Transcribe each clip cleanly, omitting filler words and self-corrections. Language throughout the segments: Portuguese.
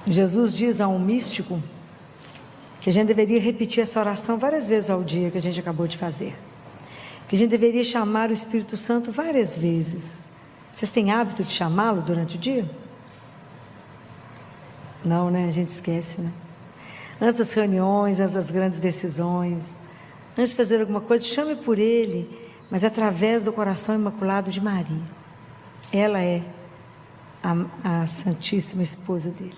Jesus diz a um místico que a gente deveria repetir essa oração várias vezes ao dia que a gente acabou de fazer. Que a gente deveria chamar o Espírito Santo várias vezes. Vocês têm hábito de chamá-lo durante o dia? Não, né? A gente esquece, né? Antes das reuniões, antes das grandes decisões, antes de fazer alguma coisa, chame por ele, mas através do coração imaculado de Maria. Ela é a Santíssima Esposa dele,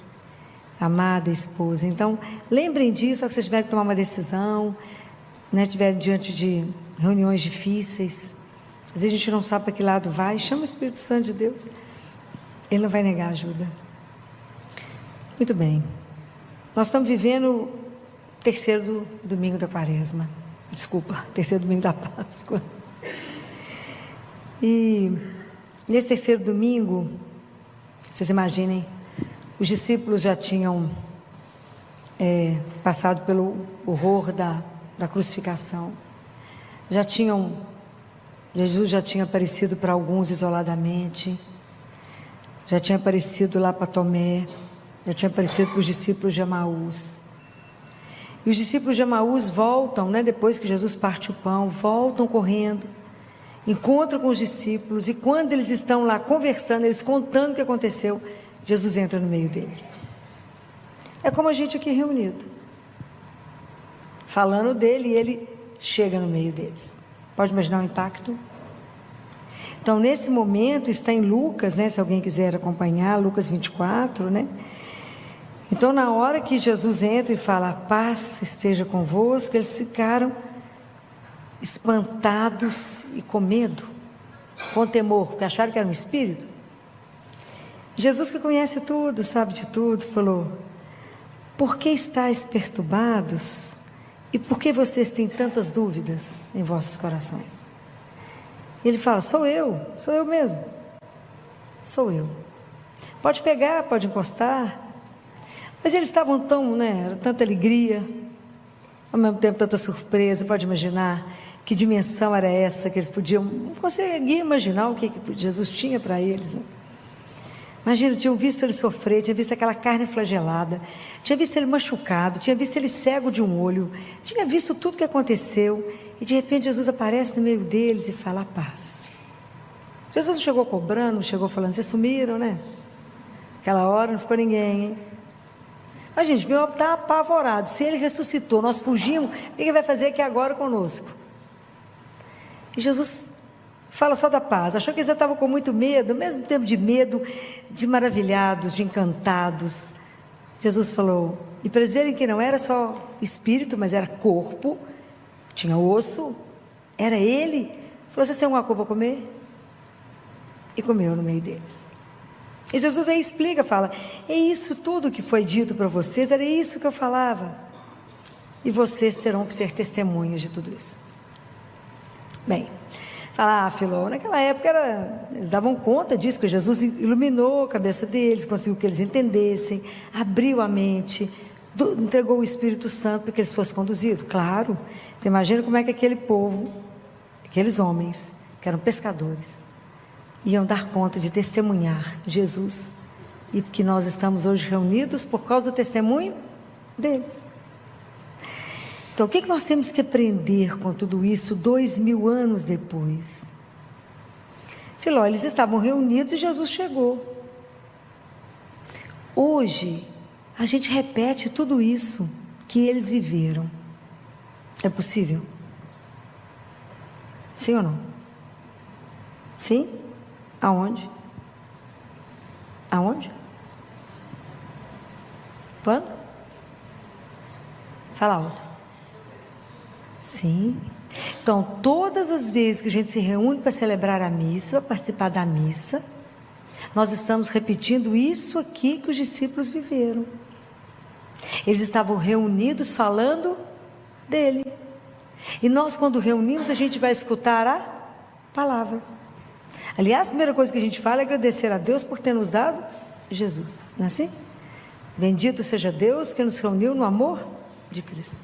a amada esposa. Então, lembrem disso, só que vocês tiverem que tomar uma decisão, né? Estiverem diante de reuniões difíceis, às vezes a gente não sabe para que lado vai, chama o Espírito Santo de Deus, ele não vai negar ajuda. Muito bem, nós estamos vivendo o terceiro domingo da Quaresma, terceiro domingo da Páscoa, e nesse terceiro domingo, vocês imaginem, os discípulos já tinham passado pelo horror da crucificação, Jesus já tinha aparecido para alguns isoladamente, já tinha aparecido lá para Tomé, já tinha aparecido para os discípulos de Emaús. E os discípulos de Emaús voltam, né, depois que Jesus parte o pão, voltam correndo, encontram com os discípulos, e quando eles estão lá conversando, eles contando o que aconteceu, Jesus entra no meio deles. É como a gente aqui reunido, falando dele, e ele chega no meio deles. Pode imaginar o impacto? Então, nesse momento, está em Lucas, né, se alguém quiser acompanhar, Lucas 24, né? Então, na hora que Jesus entra e fala, a paz esteja convosco, eles ficaram espantados e com medo, com temor, porque acharam que era um espírito. Jesus, que conhece tudo, sabe de tudo, falou, por que estáis perturbados? E por que vocês têm tantas dúvidas em vossos corações? Ele fala, sou eu mesmo, sou eu. Pode pegar, pode encostar. Mas eles estavam tão, né, era tanta alegria, ao mesmo tempo tanta surpresa. Pode imaginar que dimensão era essa que eles podiam, conseguir imaginar o que Jesus tinha para eles, né? Imagina, tinham visto ele sofrer, tinha visto aquela carne flagelada, tinha visto ele machucado, tinha visto ele cego de um olho, tinha visto tudo o que aconteceu, e de repente Jesus aparece no meio deles e fala, a paz. Jesus não chegou cobrando, não chegou falando, vocês sumiram, né? Aquela hora não ficou ninguém, hein? A gente viu, está apavorado, se ele ressuscitou, nós fugimos, o que ele vai fazer aqui agora conosco? E Jesus fala só da paz. Achou que eles estavam com muito medo, ao mesmo tempo de medo, de maravilhados, de encantados. Jesus falou, e para eles verem que não era só espírito, mas era corpo, tinha osso, era ele. Falou, vocês têm alguma coisa para comer? E comeu no meio deles. E Jesus aí explica, fala, é isso tudo que foi dito para vocês, era isso que eu falava. E vocês terão que ser testemunhas de tudo isso. Bem, fala, Filó, naquela época eles davam conta disso, porque Jesus iluminou a cabeça deles, conseguiu que eles entendessem, abriu a mente, entregou o Espírito Santo para que eles fossem conduzidos. Claro, porque imagina como é que aquele povo, aqueles homens, que eram pescadores, iam dar conta de testemunhar Jesus, e que nós estamos hoje reunidos por causa do testemunho deles. Então, o que nós temos que aprender com tudo isso 2000 anos depois? Filó, eles estavam reunidos e Jesus chegou. Hoje, a gente repete tudo isso que eles viveram. É possível? Sim ou não? Sim? Aonde? Aonde? Quando? Fala alto. Sim. Então, todas as vezes que a gente se reúne para celebrar a missa, para participar da missa, nós estamos repetindo isso aqui que os discípulos viveram. Eles estavam reunidos falando dele. E nós, quando reunimos, a gente vai escutar a palavra. Aliás, a primeira coisa que a gente fala é agradecer a Deus por ter nos dado Jesus, não é assim? Bendito seja Deus que nos reuniu no amor de Cristo.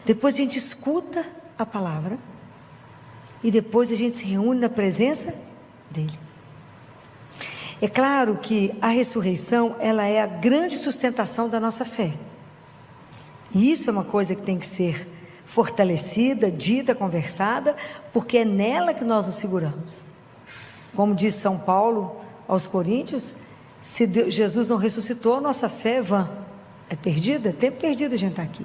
Depois a gente escuta a palavra e depois a gente se reúne na presença dele. É claro que a ressurreição, ela é a grande sustentação da nossa fé. E isso é uma coisa que tem que ser fortalecida, dita, conversada, porque é nela que nós nos seguramos. Como diz São Paulo aos Coríntios, se Jesus não ressuscitou, a nossa fé é vã, é perdida, é tempo perdido a gente estar aqui.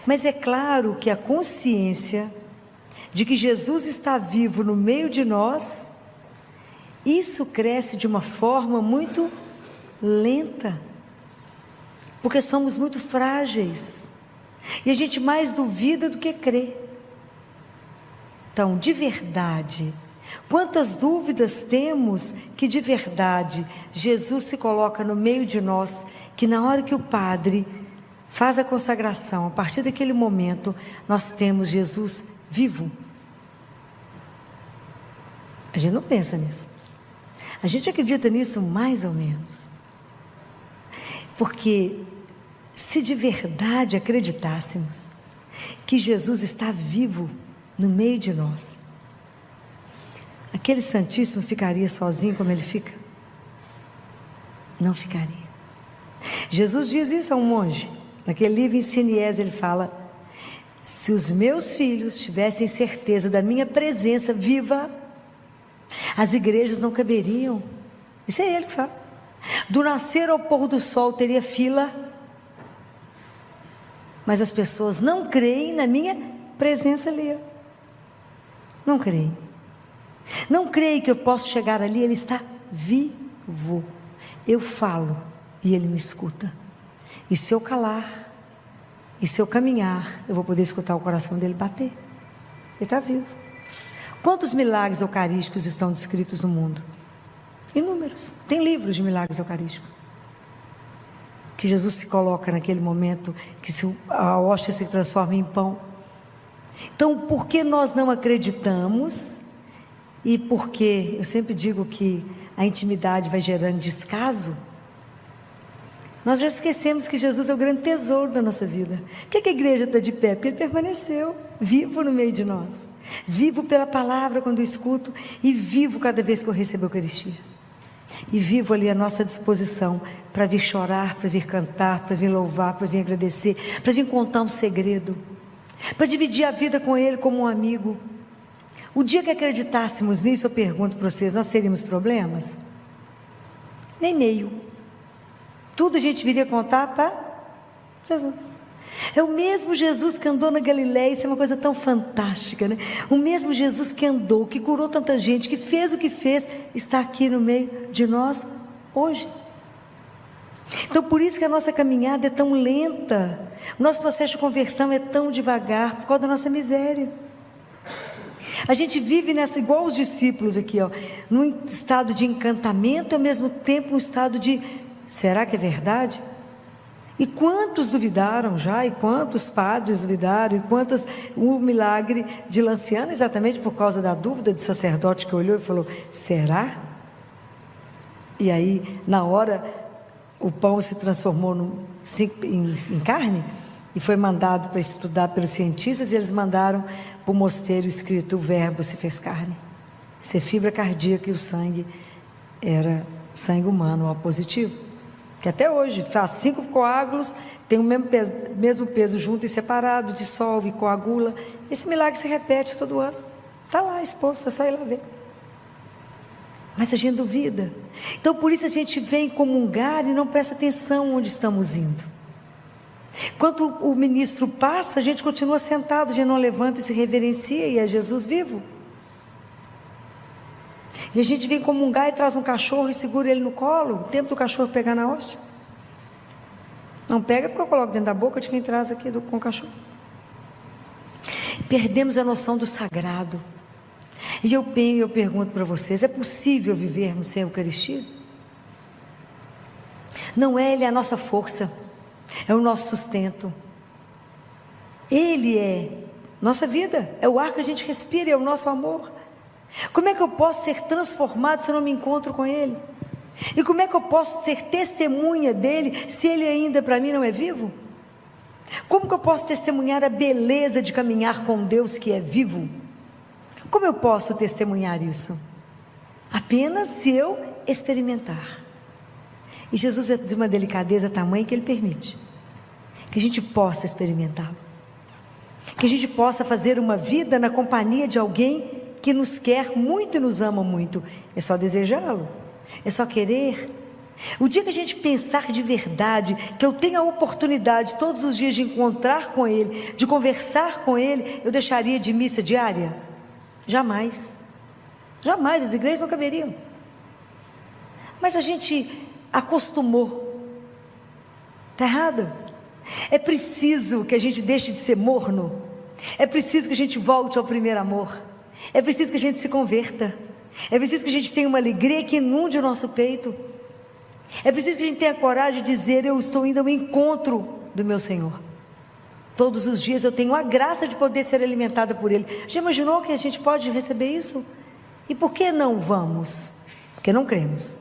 Mas é claro que a consciência de que Jesus está vivo no meio de nós, isso cresce de uma forma muito lenta, porque somos muito frágeis, e a gente mais duvida do que crê. Então, de verdade, quantas dúvidas temos que de verdade Jesus se coloca no meio de nós, que na hora que o padre faz a consagração, a partir daquele momento, nós temos Jesus vivo. A gente não pensa nisso. A gente acredita nisso mais ou menos. Porque se de verdade acreditássemos que Jesus está vivo no meio de nós, aquele Santíssimo ficaria sozinho como ele fica? Não ficaria. Jesus diz isso a um monge. Naquele livro Ensinies ele fala: se os meus filhos tivessem certeza da minha presença viva, as igrejas não caberiam. Isso é ele que fala. Do nascer ao pôr do sol teria fila, mas as pessoas não creem na minha presença ali. Não creem. Não creem que eu posso chegar ali, ele está vivo. Eu falo e ele me escuta. E se eu calar, e se eu caminhar, eu vou poder escutar o coração dele bater. Ele está vivo. Quantos milagres eucarísticos estão descritos no mundo? Inúmeros. Tem livros de milagres eucarísticos. Que Jesus se coloca naquele momento, que a hóstia se transforma em pão. Então, por que nós não acreditamos? E porque eu sempre digo que a intimidade vai gerando descaso. Nós já esquecemos que Jesus é o grande tesouro da nossa vida. Por que a igreja está de pé? Porque ele permaneceu vivo no meio de nós. Vivo pela palavra quando eu escuto, e vivo cada vez que eu recebo a Eucaristia. E vivo ali à nossa disposição para vir chorar, para vir cantar, para vir louvar, para vir agradecer, para vir contar um segredo, para dividir a vida com ele como um amigo. O dia que acreditássemos nisso, eu pergunto para vocês, nós teríamos problemas? Nem meio. Tudo a gente viria contar para Jesus. É o mesmo Jesus que andou na Galileia. Isso é uma coisa tão fantástica, né? O mesmo Jesus que andou, que curou tanta gente, que fez o que fez, está aqui no meio de nós hoje. Então, por isso que a nossa caminhada é tão lenta, o nosso processo de conversão é tão devagar, por causa da nossa miséria. A gente vive nessa, igual os discípulos aqui, ó, num estado de encantamento, e ao mesmo tempo um estado de: será que é verdade? E quantos duvidaram já, e quantos padres duvidaram, e quantas, o milagre de Lanciano, exatamente por causa da dúvida do sacerdote que olhou e falou: será? E aí, na hora, o pão se transformou em carne, e foi mandado para estudar pelos cientistas, e eles mandaram para o mosteiro escrito: o verbo se fez carne. Ser fibra cardíaca, e o sangue era sangue humano, O positivo. Que até hoje faz 5 coágulos, tem o mesmo peso junto e separado, dissolve, coagula. Esse milagre se repete todo ano. Está lá exposto, é só ir lá ver. Mas a gente duvida. Então por isso a gente vem comungar e não presta atenção onde estamos indo. Quando o ministro passa, a gente continua sentado, a gente não levanta e se reverencia, e é Jesus vivo. E a gente vem comungar e traz um cachorro e segura ele no colo, o tempo do cachorro pegar na hóstia. Não pega porque eu coloco dentro da boca de quem traz aqui com o cachorro. Perdemos a noção do sagrado. E eu pergunto para vocês: é possível vivermos sem a Eucaristia? Não é Ele a nossa força, é o nosso sustento. Ele é nossa vida, é o ar que a gente respira, é o nosso amor. Como é que eu posso ser transformado se eu não me encontro com Ele? E como é que eu posso ser testemunha dEle se Ele ainda para mim não é vivo? Como que eu posso testemunhar a beleza de caminhar com Deus que é vivo? Como eu posso testemunhar isso? Apenas se eu experimentar. E Jesus é de uma delicadeza tamanha que Ele permite que a gente possa experimentá-lo, que a gente possa fazer uma vida na companhia de alguém que nos quer muito e nos ama muito. É só desejá-lo, é só querer. O dia que a gente pensar de verdade, que eu tenho a oportunidade todos os dias de encontrar com Ele, de conversar com Ele, eu deixaria de missa diária? Jamais, jamais, as igrejas não caberiam. Mas a gente acostumou. Está errado. É preciso que a gente deixe de ser morno, é preciso que a gente volte ao primeiro amor, é preciso que a gente se converta, é preciso que a gente tenha uma alegria que inunde o nosso peito, é preciso que a gente tenha coragem de dizer: eu estou indo ao encontro do meu Senhor. Todos os dias eu tenho a graça de poder ser alimentada por Ele. Já imaginou que a gente pode receber isso? E por que não vamos? Porque não cremos.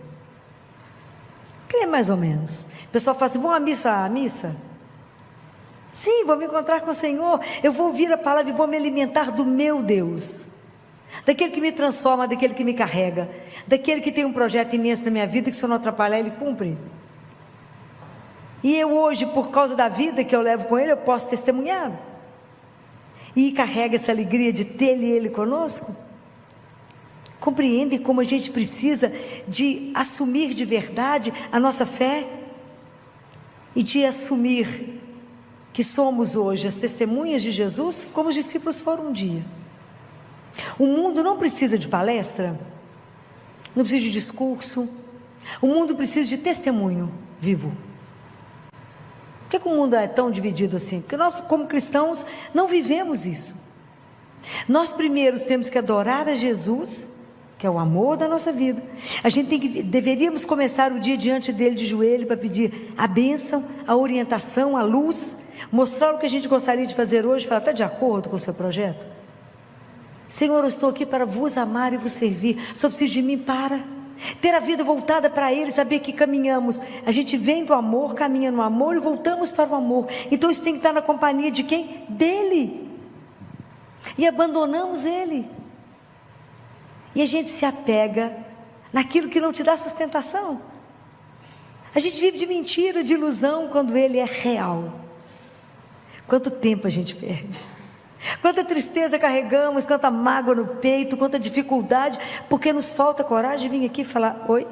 Crê mais ou menos. O pessoal fala assim: vamos à missa? À missa? Sim, vou me encontrar com o Senhor, eu vou ouvir a palavra e vou me alimentar do meu Deus, daquele que me transforma, daquele que me carrega, daquele que tem um projeto imenso na minha vida, que se eu não atrapalhar Ele cumpre. E eu hoje, por causa da vida que eu levo com Ele, eu posso testemunhar, e carrega essa alegria de ter Ele conosco. Compreendem como a gente precisa de assumir de verdade a nossa fé, e de assumir que somos hoje as testemunhas de Jesus, como os discípulos foram um dia. O mundo não precisa de palestra, não precisa de discurso, o mundo precisa de testemunho vivo. Por que o mundo é tão dividido assim? Porque nós, como cristãos, não vivemos isso. Nós primeiros temos que adorar a Jesus, que é o amor da nossa vida. A gente deveríamos começar o dia diante dele de joelho, para pedir a bênção, a orientação, a luz, mostrar o que a gente gostaria de fazer hoje, falar: está de acordo com o seu projeto? Senhor, eu estou aqui para vos amar e vos servir, só preciso de mim para ter a vida voltada para Ele, saber que caminhamos, a gente vem do amor, caminha no amor e voltamos para o amor. Então isso tem que estar na companhia de quem? Dele. E abandonamos Ele, e a gente se apega naquilo que não te dá sustentação. A gente vive de mentira, de ilusão, quando Ele é real. Quanto tempo a gente perde, quanta tristeza carregamos, quanta mágoa no peito, quanta dificuldade, porque nos falta coragem de vir aqui falar: oi.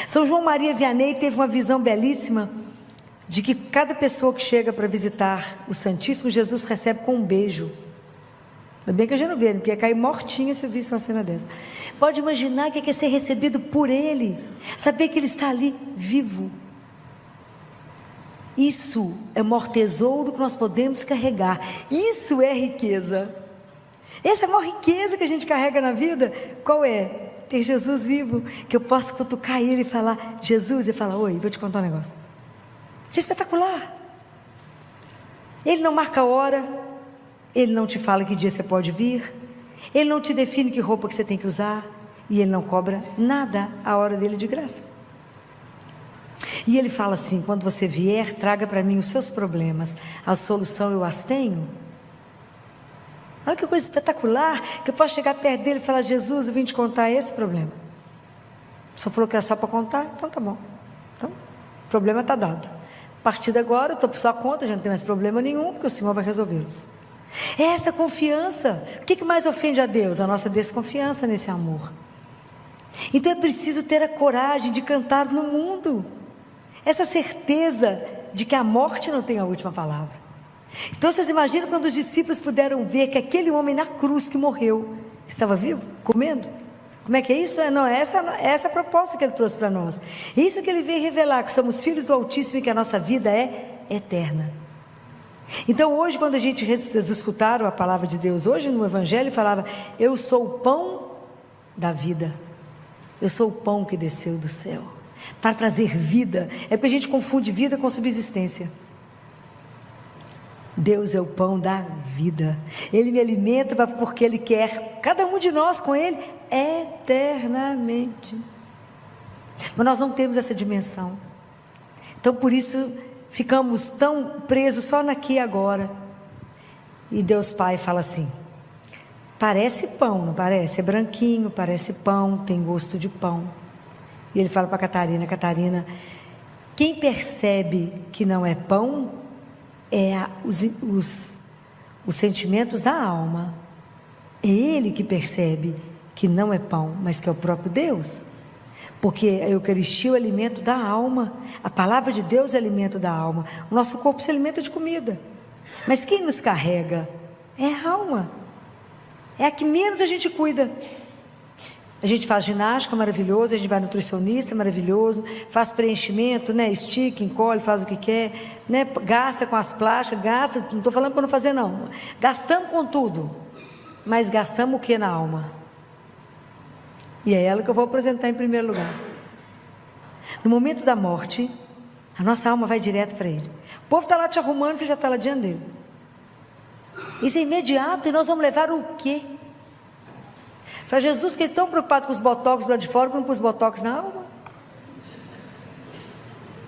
São João Maria Vianney teve uma visão belíssima de que cada pessoa que chega para visitar o Santíssimo, Jesus recebe com um beijo. Ainda bem que a gente não vê, porque ia cair mortinha se eu visse uma cena dessa. Pode imaginar o que é ser recebido por Ele, saber que Ele está ali vivo. Isso é o maior tesouro que nós podemos carregar. Isso é riqueza. Essa é a maior riqueza que a gente carrega na vida. Qual é? Ter Jesus vivo, que eu posso cutucar Ele e falar: Jesus, e falar: oi, vou te contar um negócio. Isso é espetacular. Ele não marca a hora, Ele não te fala que dia você pode vir, Ele não te define que roupa que você tem que usar, e Ele não cobra nada a hora dele de graça. E Ele fala assim: quando você vier, traga para mim os seus problemas, a solução eu as tenho. Olha que coisa espetacular, que eu posso chegar perto dele e falar: Jesus, eu vim te contar esse problema. O senhor falou que era só para contar? Então tá bom, então o problema está dado. A partir de agora eu estou por sua conta, já não tem mais problema nenhum, porque o Senhor vai resolvê-los. É essa confiança. O que mais ofende a Deus? A nossa desconfiança nesse amor. Então é preciso ter a coragem de cantar no mundo, essa certeza de que a morte não tem a última palavra. Então vocês imaginam quando os discípulos puderam ver que aquele homem na cruz que morreu estava vivo, comendo? Como é que é isso? Essa a proposta que Ele trouxe para nós. Isso que Ele veio revelar, que somos filhos do Altíssimo e que a nossa vida é eterna. Então hoje, quando vocês escutaram a palavra de Deus hoje no Evangelho, falava: eu sou o pão da vida, eu sou o pão que desceu do céu para trazer vida. É porque a gente confunde vida com subsistência. Deus é o pão da vida. Ele me alimenta porque Ele quer cada um de nós com Ele eternamente. Mas nós não temos essa dimensão. Então por isso ficamos tão presos só naqui e agora. E Deus Pai fala assim: Parece pão, não parece? É branquinho, parece pão, tem gosto de pão. E ele fala para Catarina: Catarina, quem percebe que não é pão é os sentimentos da alma. É ele que percebe que não é pão, mas que é o próprio Deus. Porque a Eucaristia é o alimento da alma. A palavra de Deus é o alimento da alma. O nosso corpo se alimenta de comida. Mas quem nos carrega é a alma. É a que menos a gente cuida. A gente faz ginástica, maravilhoso. A gente vai nutricionista, maravilhoso. Faz preenchimento, né? Estica, encolhe, faz o que quer, né? Gasta com as plásticas, gasta. Não estou falando para não fazer, não. Gastamos com tudo. Mas gastamos o que na alma? E é ela que eu vou apresentar em primeiro lugar. No momento da morte, a nossa alma vai direto para ele. O povo está lá te arrumando, você já está lá diante dele. Isso é imediato. E nós vamos levar o quê? Para Jesus, que ele é tão preocupado com os botox lá de fora, como com os botox na alma.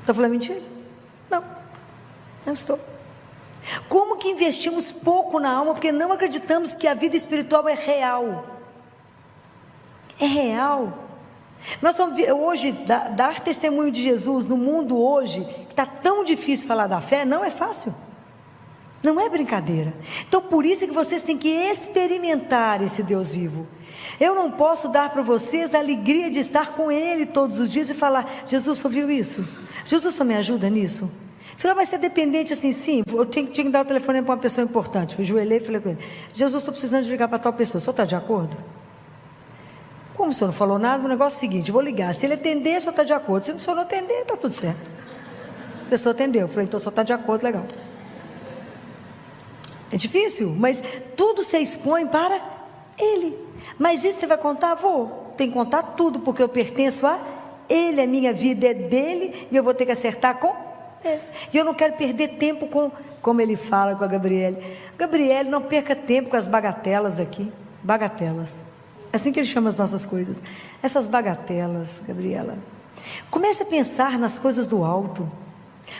Estou falando mentira? Não estou. Como que investimos pouco na alma, porque não acreditamos que a vida espiritual é real. É real. Nós vamos hoje dar testemunho de Jesus no mundo hoje, que está tão difícil falar da fé, não é fácil. Não é brincadeira. Então por isso é que vocês têm que experimentar esse Deus vivo. Eu não posso dar para vocês a alegria de estar com Ele todos os dias e falar: Jesus, só viu isso? Jesus, só me ajuda nisso? Falei: mas você é dependente assim? Sim, eu tinha que dar o telefone para uma pessoa importante. Eu ajoelhei e falei com ele: Jesus, estou precisando de ligar para tal pessoa, o senhor está de acordo? Como o senhor não falou nada, o negócio é o seguinte: eu vou ligar, se ele atender, o senhor está de acordo, se o senhor não atender, está tudo certo. A pessoa atendeu, eu falei: então o senhor está de acordo, legal. É difícil, mas tudo você expõe para Ele. Mas isso você vai contar? Vou, tem que contar tudo, porque eu pertenço a Ele, a minha vida é dele, e eu vou ter que acertar com e eu não quero perder tempo como ele fala com a Gabriele. Gabriele, não perca tempo com as bagatelas daqui. Bagatelas, é assim que ele chama as nossas coisas. Essas bagatelas, Gabriela. Comece a pensar nas coisas do alto.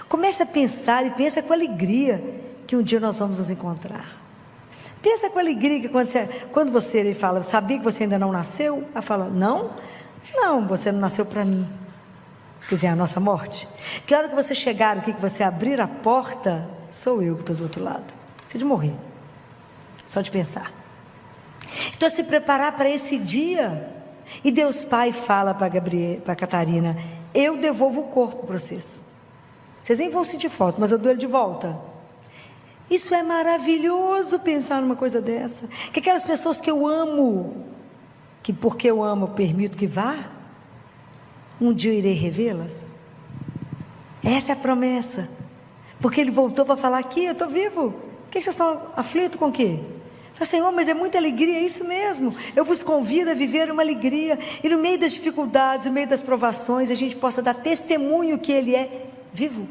Comece a pensar e pensa com alegria que um dia nós vamos nos encontrar. Pensa com alegria que quando você ele fala: sabia que você ainda não nasceu? Ela fala: não, você não nasceu para mim. Quer dizer, a nossa morte. Que hora que você chegar aqui, que você abrir a porta, sou eu que estou do outro lado. Você de morrer, só de pensar. Então se preparar para esse dia. E Deus Pai fala para Catarina: eu devolvo o corpo para vocês. Vocês nem vão sentir falta, mas eu dou ele de volta. Isso é maravilhoso, pensar numa coisa dessa. Que aquelas pessoas que eu amo, que porque eu amo eu permito que vá, um dia eu irei revê-las. Essa é a promessa. Porque ele voltou para falar: aqui eu estou vivo. Por que vocês estão aflitos com o quê? Falei: Senhor, mas é muita alegria, é isso mesmo. Eu vos convido a viver uma alegria. E no meio das dificuldades, no meio das provações, a gente possa dar testemunho que Ele é vivo.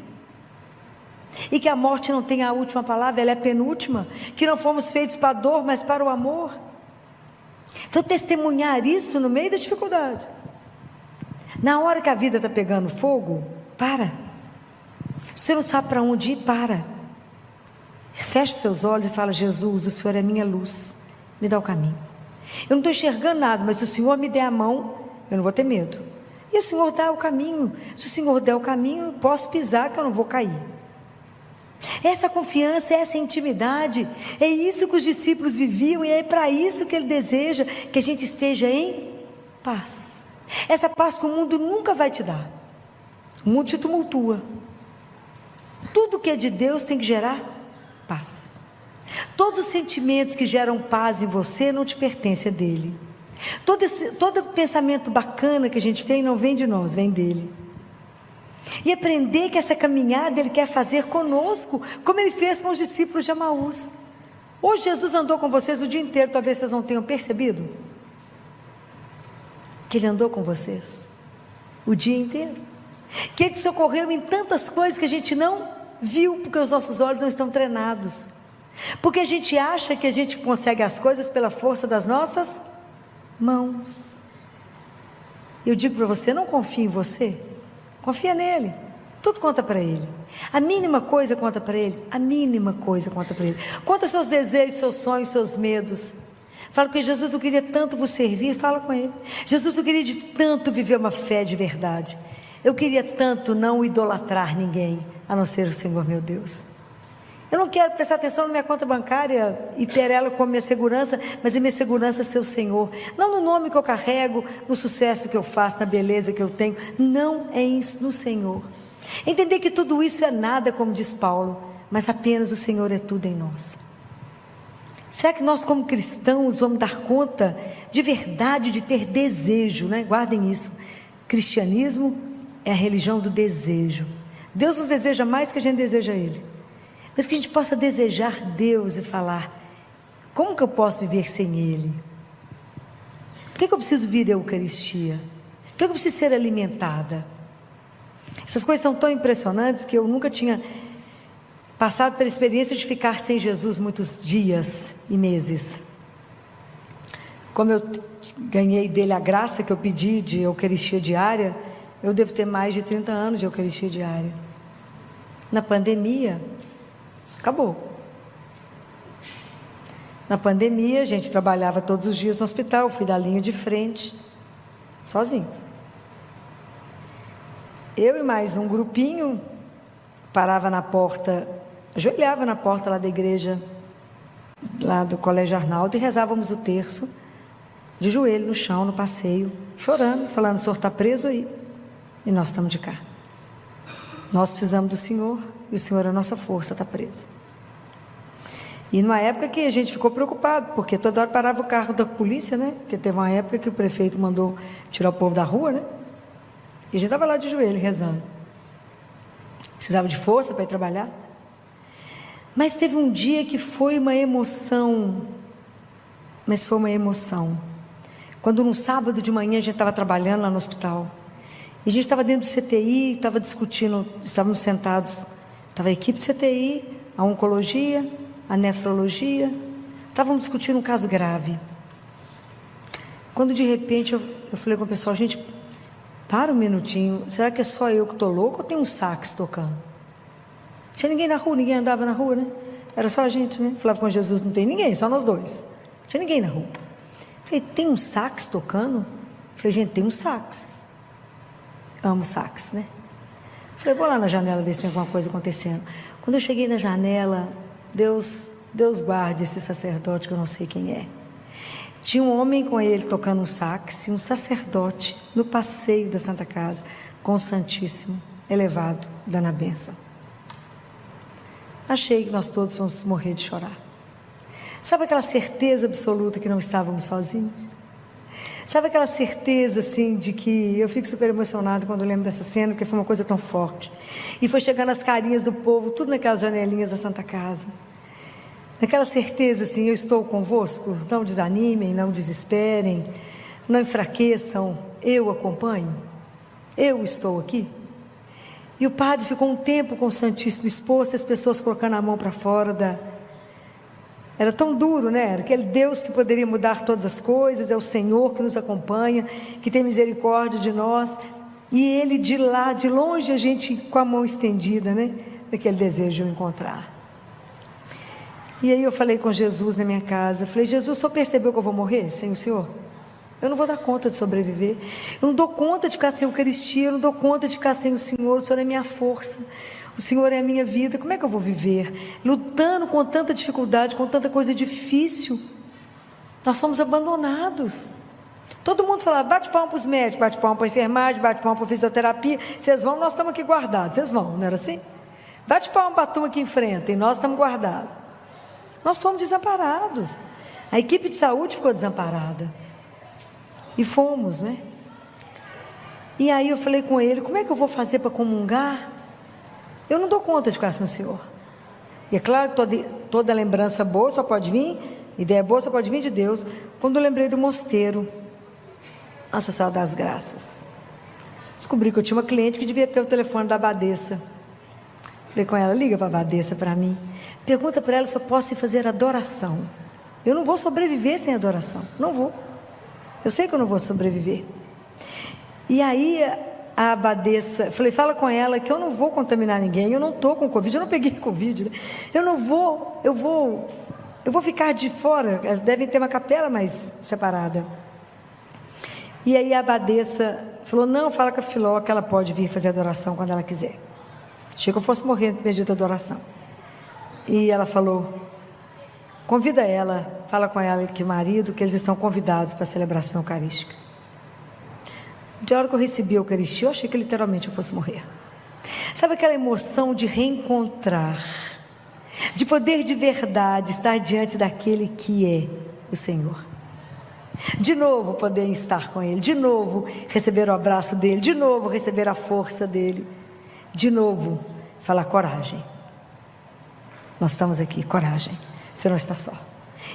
E que a morte não tem a última palavra, ela é a penúltima. Que não fomos feitos para a dor, mas para o amor. Então testemunhar isso no meio da dificuldade. Na hora que a vida está pegando fogo, para. Se você não sabe para onde ir, para. Feche seus olhos e fala: Jesus, o Senhor é minha luz, me dá o caminho. Eu não estou enxergando nada, mas se o Senhor me der a mão, eu não vou ter medo. E o Senhor dá o caminho. Se o Senhor der o caminho, eu posso pisar que eu não vou cair. Essa confiança, essa intimidade, é isso que os discípulos viviam, e é para isso que Ele deseja que a gente esteja em paz. Essa paz que o mundo nunca vai te dar. O mundo te tumultua. Tudo que é de Deus tem que gerar paz. Todos os sentimentos que geram paz em você não te pertencem, é dele. Todo pensamento bacana que a gente tem não vem de nós, vem dele. E aprender que essa caminhada Ele quer fazer conosco, como Ele fez com os discípulos de Emaús. Hoje Jesus andou com vocês o dia inteiro, talvez vocês não tenham percebido que Ele andou com vocês o dia inteiro, que Ele te socorreu em tantas coisas que a gente não viu, porque os nossos olhos não estão treinados, porque a gente acha que a gente consegue as coisas pela força das nossas mãos. Eu digo para você: não confie em você, confia nele. Tudo conta para Ele. A mínima coisa conta para Ele. A mínima coisa conta para Ele. Conta seus desejos, seus sonhos, seus medos. Fala com ele: Jesus, eu queria tanto vos servir. Fala com ele: Jesus, eu queria de tanto viver uma fé de verdade. Eu queria tanto não idolatrar ninguém, a não ser o Senhor meu Deus. Eu não quero prestar atenção na minha conta bancária e ter ela como minha segurança, mas a minha segurança é ser o Senhor. Não no nome que eu carrego, no sucesso que eu faço, na beleza que eu tenho. Não é isso, no Senhor. Entender que tudo isso é nada, como diz Paulo, mas apenas o Senhor é tudo em nós. Será que nós, como cristãos, vamos dar conta de verdade de ter desejo, né? Guardem isso. Cristianismo é a religião do desejo. Deus nos deseja mais que a gente deseja Ele. Mas que a gente possa desejar Deus e falar: como que eu posso viver sem Ele? Por que eu preciso vir à Eucaristia? Por que eu preciso ser alimentada? Essas coisas são tão impressionantes que eu nunca tinha passado pela experiência de ficar sem Jesus muitos dias e meses. Como eu ganhei dele a graça que eu pedi de Eucaristia diária, eu devo ter mais de 30 anos de Eucaristia diária. Na pandemia, acabou. Na pandemia, a gente trabalhava todos os dias no hospital, fui da linha de frente, sozinhos. Eu e mais um grupinho parava na porta, ajoelhava na porta lá da igreja, lá do Colégio Arnaldo, e rezávamos o terço, de joelho no chão, no passeio, chorando, falando: o Senhor está preso aí, e nós estamos de cá. Nós precisamos do Senhor, e o Senhor é a nossa força, está preso. E numa época que a gente ficou preocupado, porque toda hora parava o carro da polícia, né? Porque teve uma época que o prefeito mandou tirar o povo da rua, né? E a gente estava lá de joelho, rezando. Precisava de força para ir trabalhar. Mas teve um dia que foi uma emoção. Mas foi uma emoção. Quando no sábado de manhã a gente estava trabalhando lá no hospital. E a gente estava dentro do CTI, estava discutindo, estávamos sentados. Estava a equipe de CTI, a oncologia, a nefrologia. Estávamos discutindo um caso grave. Quando de repente eu falei com o pessoal: gente, para um minutinho, será que é só eu que estou louco ou tem um sax tocando? Não tinha ninguém na rua, ninguém andava na rua, né? Era só a gente, né? Falava com Jesus: não tem ninguém, só nós dois. Não tinha ninguém na rua. Falei: tem um sax tocando? Falei: gente, tem um sax. Amo sax, né? Falei: vou lá na janela ver se tem alguma coisa acontecendo. Quando eu cheguei na janela, Deus guarde esse sacerdote que eu não sei quem é. Tinha um homem com ele tocando um sax e um sacerdote no passeio da Santa Casa com o Santíssimo elevado, dando a bênção. Achei que nós todos fomos morrer de chorar. Sabe aquela certeza absoluta que não estávamos sozinhos? Sabe aquela certeza assim de que eu fico super emocionada quando eu lembro dessa cena, porque foi uma coisa tão forte. E foi chegando as carinhas do povo, tudo naquelas janelinhas da Santa Casa. Naquela certeza assim: eu estou convosco, não desanimem, não desesperem, não enfraqueçam, eu acompanho, eu estou aqui. E o padre ficou um tempo com o Santíssimo exposto, as pessoas colocando a mão para fora Era tão duro, né? Era aquele Deus que poderia mudar todas as coisas, é o Senhor que nos acompanha, que tem misericórdia de nós, e Ele de lá, de longe, a gente com a mão estendida, né? Daquele desejo de o encontrar. E aí eu falei com Jesus na minha casa, falei: Jesus, o senhor percebeu que eu vou morrer sem o Senhor? Eu não vou dar conta de sobreviver, eu não dou conta de ficar sem a Eucaristia, eu não dou conta de ficar sem o Senhor, o Senhor é minha força, o Senhor é a minha vida, como é que eu vou viver? Lutando com tanta dificuldade, com tanta coisa difícil, nós somos abandonados. Todo mundo fala: bate palma para os médicos, bate palma para a enfermagem, bate palma para a fisioterapia, vocês vão, nós estamos aqui guardados, vocês vão, não era assim? Bate palma para a turma que enfrenta, e nós estamos guardados. Nós fomos desamparados, a equipe de saúde ficou desamparada, e fomos, né? E aí eu falei com ele: como é que eu vou fazer para comungar? Eu não dou conta de ficar sem o Senhor. E é claro que toda lembrança boa só pode vir, ideia boa só pode vir de Deus. Quando eu lembrei do mosteiro, Nossa Senhora das Graças, descobri que eu tinha uma cliente que devia ter o telefone da abadesa. Falei com ela: liga para a abadesa para mim, pergunta para ela se eu posso ir fazer adoração. Eu não vou sobreviver sem adoração, não vou. Eu sei que eu não vou sobreviver. E aí a abadesa, falei: fala com ela que eu não vou contaminar ninguém, eu não estou com Covid, eu não peguei Covid, né? Eu vou eu vou ficar de fora, devem ter uma capela mais separada. E aí a abadesa falou, não, fala com a Filó que ela pode vir fazer adoração quando ela quiser. Achei que eu fosse morrer no pedido de adoração. E ela falou, convida ela, fala com ela que o marido, que eles estão convidados para a celebração eucarística. De hora que eu recebi a Eucaristia, eu achei que literalmente eu fosse morrer. Sabe aquela emoção de reencontrar, de poder de verdade estar diante daquele que é o Senhor? De novo poder estar com Ele, de novo receber o abraço dEle, de novo receber a força dEle, de novo falar coragem. Nós estamos aqui, coragem, você não está só.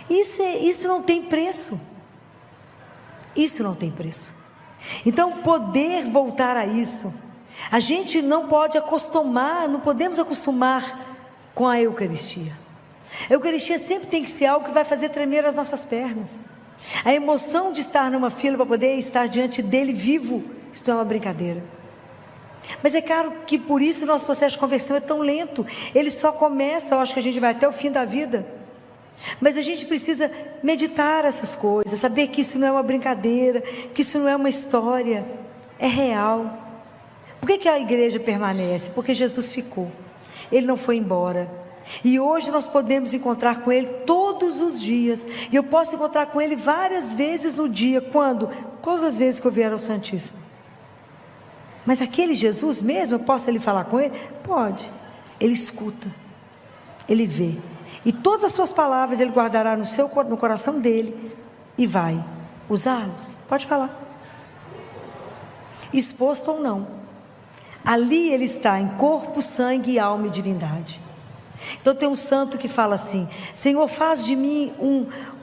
Isso não tem preço. Isso não tem preço. Então poder voltar a isso, a gente não pode acostumar, não podemos acostumar com a Eucaristia. A Eucaristia sempre tem que ser algo que vai fazer tremer as nossas pernas. A emoção de estar numa fila para poder estar diante dele vivo, isso não é uma brincadeira. Mas é claro que por isso o nosso processo de conversão é tão lento. Ele só começa, eu acho que a gente vai até o fim da vida. Mas a gente precisa meditar essas coisas, saber que isso não é uma brincadeira, que isso não é uma história, é real. Por que a igreja permanece? Porque Jesus ficou, Ele não foi embora. E hoje nós podemos encontrar com Ele todos os dias. E eu posso encontrar com Ele várias vezes no dia. Quando? Todas as vezes que eu vier ao Santíssimo. Mas aquele Jesus mesmo, eu posso ali falar com Ele? Pode. Ele escuta, Ele vê. E todas as suas palavras Ele guardará no coração dEle e vai usá-los. Pode falar. Exposto ou não, ali Ele está em corpo, sangue, alma e divindade. Então tem um santo que fala assim: Senhor, faz de mim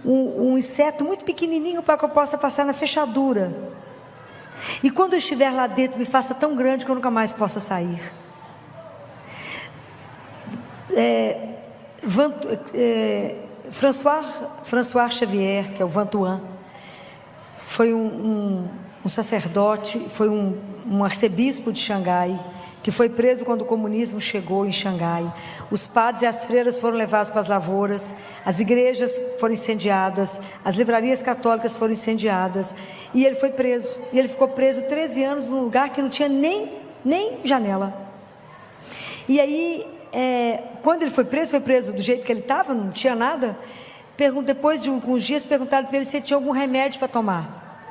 um inseto muito pequenininho para que eu possa passar na fechadura, e quando eu estiver lá dentro me faça tão grande que eu nunca mais possa sair. François Xavier, que é o Vantuan, foi um sacerdote, foi um arcebispo de Xangai, que foi preso quando o comunismo chegou em Xangai. Os padres e as freiras foram levados para as lavouras, as igrejas foram incendiadas, as livrarias católicas foram incendiadas, e ele foi preso. E ele ficou preso 13 anos num lugar que não tinha nem janela. E aí, quando ele foi preso do jeito que ele estava, não tinha nada. Depois de alguns dias perguntaram para ele se ele tinha algum remédio para tomar.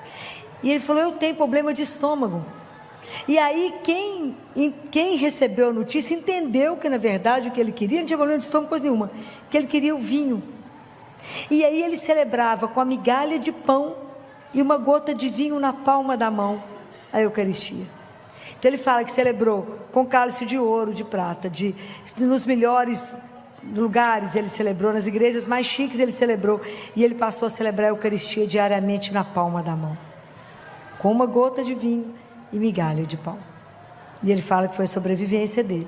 E ele falou: eu tenho problema de estômago. E aí quem recebeu a notícia entendeu que na verdade o que ele queria não tinha problema de estômago, coisa nenhuma, que ele queria o vinho. E aí ele celebrava com a migalha de pão e uma gota de vinho na palma da mão a Eucaristia. Então ele fala que celebrou com cálice de ouro, de prata, nos melhores lugares ele celebrou, nas igrejas mais chiques ele celebrou, e ele passou a celebrar a Eucaristia diariamente na palma da mão, com uma gota de vinho e migalha de pão. E ele fala que foi a sobrevivência dele.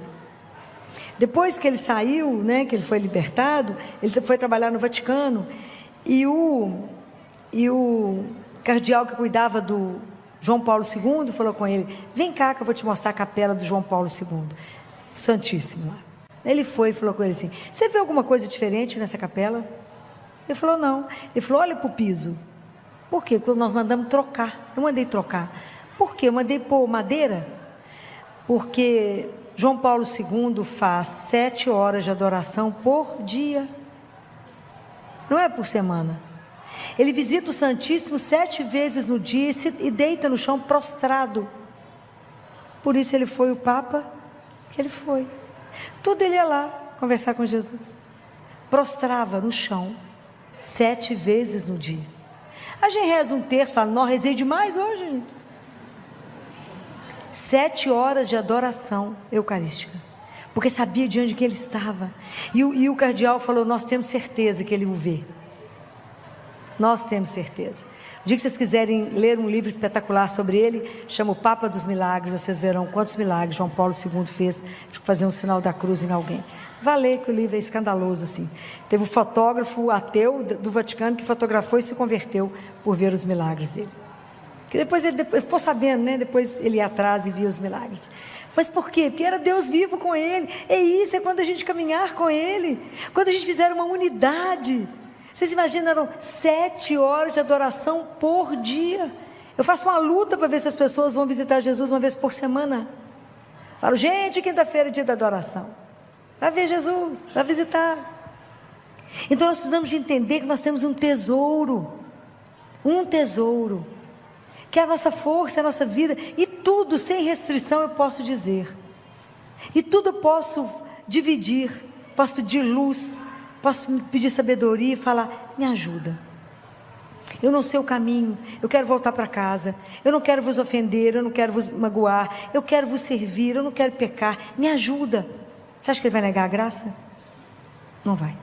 Depois que ele saiu, que ele foi libertado, ele foi trabalhar no Vaticano, e o cardeal que cuidava do João Paulo II falou com ele: vem cá que eu vou te mostrar a capela do João Paulo II, Santíssimo. Ele foi e falou com ele assim: você vê alguma coisa diferente nessa capela? Ele falou: não. Ele falou: olha para o piso. Por quê? Porque nós mandamos trocar. Eu mandei trocar. Por quê? Eu mandei pôr madeira, porque João Paulo II faz 7 horas de adoração por dia, não é por semana. Ele visita o Santíssimo 7 vezes no dia e deita no chão prostrado. Por isso ele foi o Papa que ele foi. Tudo ele ia lá conversar com Jesus, prostrava no chão 7 vezes no dia. A gente reza um terço, fala: não, rezei demais hoje, gente. 7 horas de adoração eucarística, porque sabia de onde que ele estava. E o cardeal falou: nós temos certeza que ele o vê. Nós temos certeza. O dia que vocês quiserem ler um livro espetacular sobre ele, chama O Papa dos Milagres, vocês verão quantos milagres João Paulo II fez de fazer um sinal da cruz em alguém. Vá ler, que o livro é escandaloso assim. Teve um fotógrafo ateu do Vaticano que fotografou e se converteu por ver os milagres dele. Que depois ele ficou sabendo, né? Depois ele ia atrás e via os milagres. Mas por quê? Porque era Deus vivo com ele. É isso, é quando a gente caminhar com ele, quando a gente fizer uma unidade. Vocês imaginam, 7 horas de adoração por dia. Eu faço uma luta para ver se as pessoas vão visitar Jesus uma vez por semana. Falo, gente, quinta-feira é dia da adoração. Vai ver Jesus, vai visitar. Então nós precisamos de entender que nós temos um tesouro, que é a nossa força, a nossa vida, e tudo sem restrição eu posso dizer, e tudo eu posso dividir, posso pedir luz, posso pedir sabedoria e falar, me ajuda. Eu não sei o caminho, eu quero voltar para casa, eu não quero vos ofender, eu não quero vos magoar, eu quero vos servir, eu não quero pecar, me ajuda. Você acha que ele vai negar a graça? Não vai.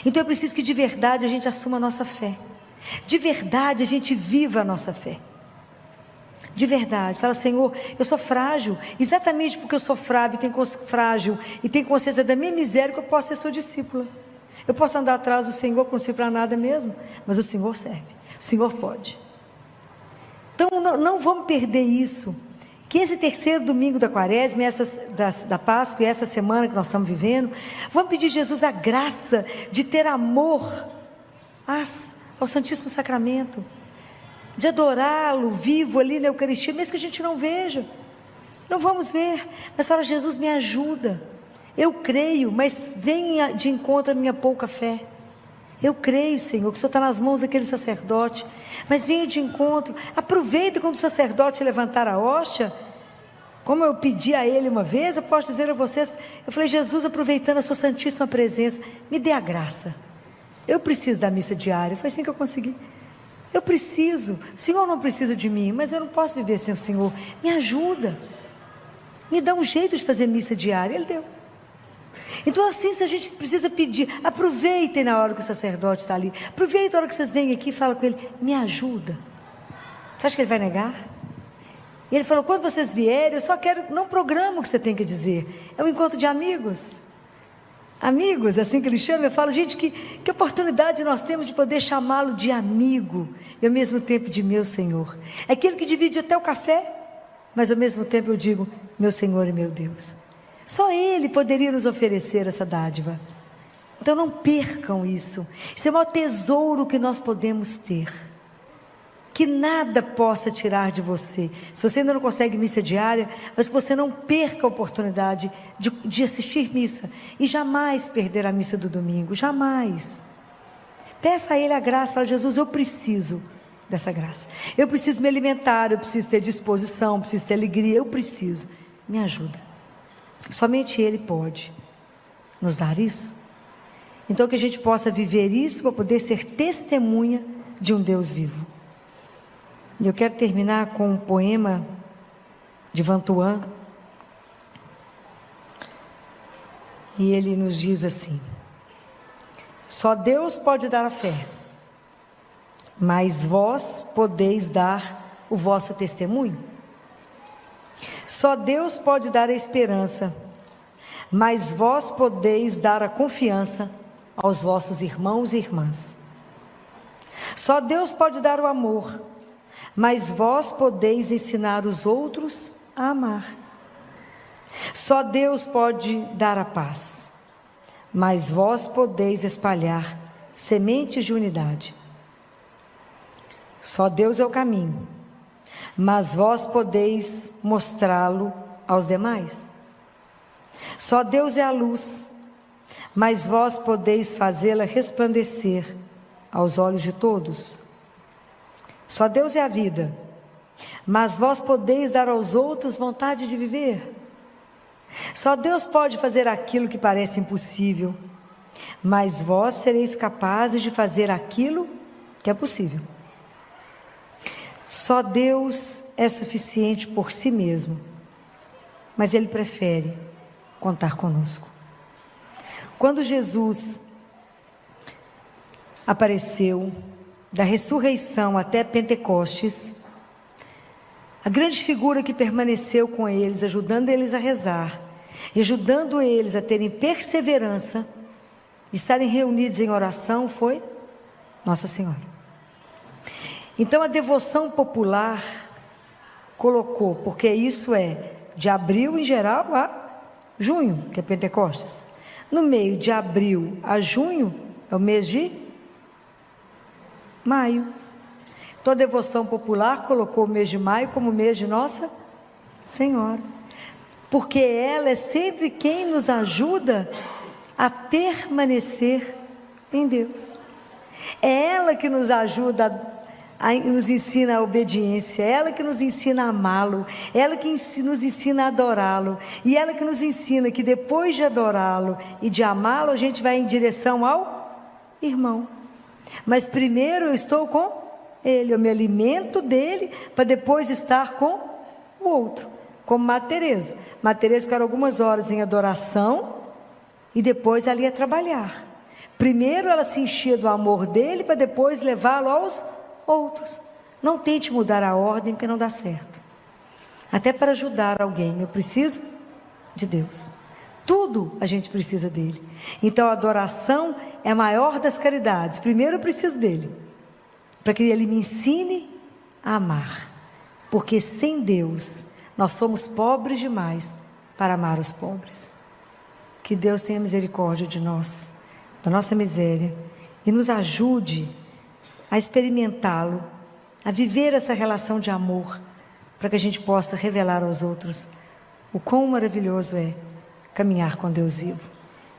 Então eu preciso que de verdade a gente assuma a nossa fé, de verdade a gente viva a nossa fé, de verdade. Fala, Senhor, eu sou frágil, exatamente porque eu sou frágil e tenho consciência da minha miséria, que eu posso ser sua discípula. Eu posso andar atrás do Senhor, não sei para nada mesmo, mas o Senhor serve, o Senhor pode. Então não vamos perder isso, que esse terceiro domingo da quaresma, da Páscoa e essa semana que nós estamos vivendo, vamos pedir a Jesus a graça de ter amor ao Santíssimo Sacramento, de adorá-lo vivo ali na Eucaristia, mesmo que a gente não veja, não vamos ver, mas fala, Jesus me ajuda. Eu creio, mas venha de encontro à minha pouca fé. Eu creio, Senhor, que o Senhor está nas mãos daquele sacerdote, mas venha de encontro. Aproveita quando o sacerdote levantar a hóstia, como eu pedi a ele uma vez, eu posso dizer a vocês, eu falei, Jesus, aproveitando a sua santíssima presença, me dê a graça. Eu preciso da missa diária. Foi assim que eu consegui. Eu preciso. O Senhor não precisa de mim, mas eu não posso viver sem o Senhor. Me ajuda. Me dá um jeito de fazer missa diária. Ele deu. Então assim, se a gente precisa pedir, aproveitem na hora que o sacerdote está ali, aproveitem na hora que vocês vêm aqui e falam com ele, me ajuda. Você acha que ele vai negar? E ele falou, quando vocês vierem, eu só quero, não programa o que você tem que dizer, é um encontro de amigos, assim que ele chama. Eu falo, gente, que oportunidade nós temos de poder chamá-lo de amigo, e ao mesmo tempo de meu Senhor, aquele que divide até o café, mas ao mesmo tempo eu digo, meu Senhor e meu Deus. Só Ele poderia nos oferecer essa dádiva. Então não percam isso. Isso é o maior tesouro que nós podemos ter, que nada possa tirar de você. Se você ainda não consegue missa diária, mas que você não perca a oportunidade de assistir missa, e jamais perder a missa do domingo, jamais. Peça a Ele a graça, fala, Jesus, eu preciso dessa graça, eu preciso me alimentar, eu preciso ter disposição, preciso ter alegria, eu preciso, me ajuda. Somente Ele pode nos dar isso. Então que a gente possa viver isso para poder ser testemunha de um Deus vivo. E eu quero terminar com um poema de Vantuan. E ele nos diz assim: só Deus pode dar a fé, mas vós podeis dar o vosso testemunho. Só Deus pode dar a esperança, mas vós podeis dar a confiança aos vossos irmãos e irmãs. Só Deus pode dar o amor, mas vós podeis ensinar os outros a amar. Só Deus pode dar a paz, mas vós podeis espalhar sementes de unidade. Só Deus é o caminho, mas vós podeis mostrá-lo aos demais. Só Deus é a luz, mas vós podeis fazê-la resplandecer aos olhos de todos. Só Deus é a vida, mas vós podeis dar aos outros vontade de viver. Só Deus pode fazer aquilo que parece impossível, mas vós sereis capazes de fazer aquilo que é possível. Só Deus é suficiente por si mesmo, mas Ele prefere contar conosco. Quando Jesus apareceu, da ressurreição até Pentecostes, a grande figura que permaneceu com eles, ajudando eles a rezar, e ajudando eles a terem perseverança, estarem reunidos em oração, foi Nossa Senhora. Então a devoção popular colocou, porque isso é de abril em geral a junho, que é Pentecostes. No meio de abril a junho é o mês de maio. Então a devoção popular colocou o mês de maio como o mês de Nossa Senhora, porque ela é sempre quem nos ajuda a permanecer em Deus. É ela que nos ajuda nos ensina a obediência, é ela que nos ensina a amá-lo, é ela que nos ensina a adorá-lo, e ela que nos ensina que depois de adorá-lo e de amá-lo, a gente vai em direção ao irmão. Mas primeiro eu estou com ele, eu me alimento dele, para depois estar com o outro, como Madre Teresa. Madre Teresa ficaram algumas horas em adoração, e depois ela ia trabalhar. Primeiro ela se enchia do amor dele, para depois levá-lo aos outros. Não tente mudar a ordem, porque não dá certo. Até para ajudar alguém, eu preciso de Deus. Tudo a gente precisa dele. Então a adoração é a maior das caridades. Primeiro eu preciso dele, para que ele me ensine a amar. Porque sem Deus, nós somos pobres demais para amar os pobres. Que Deus tenha misericórdia de nós, da nossa miséria, e nos ajude a experimentá-lo, a viver essa relação de amor, para que a gente possa revelar aos outros o quão maravilhoso é caminhar com Deus vivo.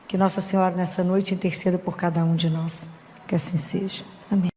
Que Nossa Senhora nessa noite interceda por cada um de nós, que assim seja. Amém.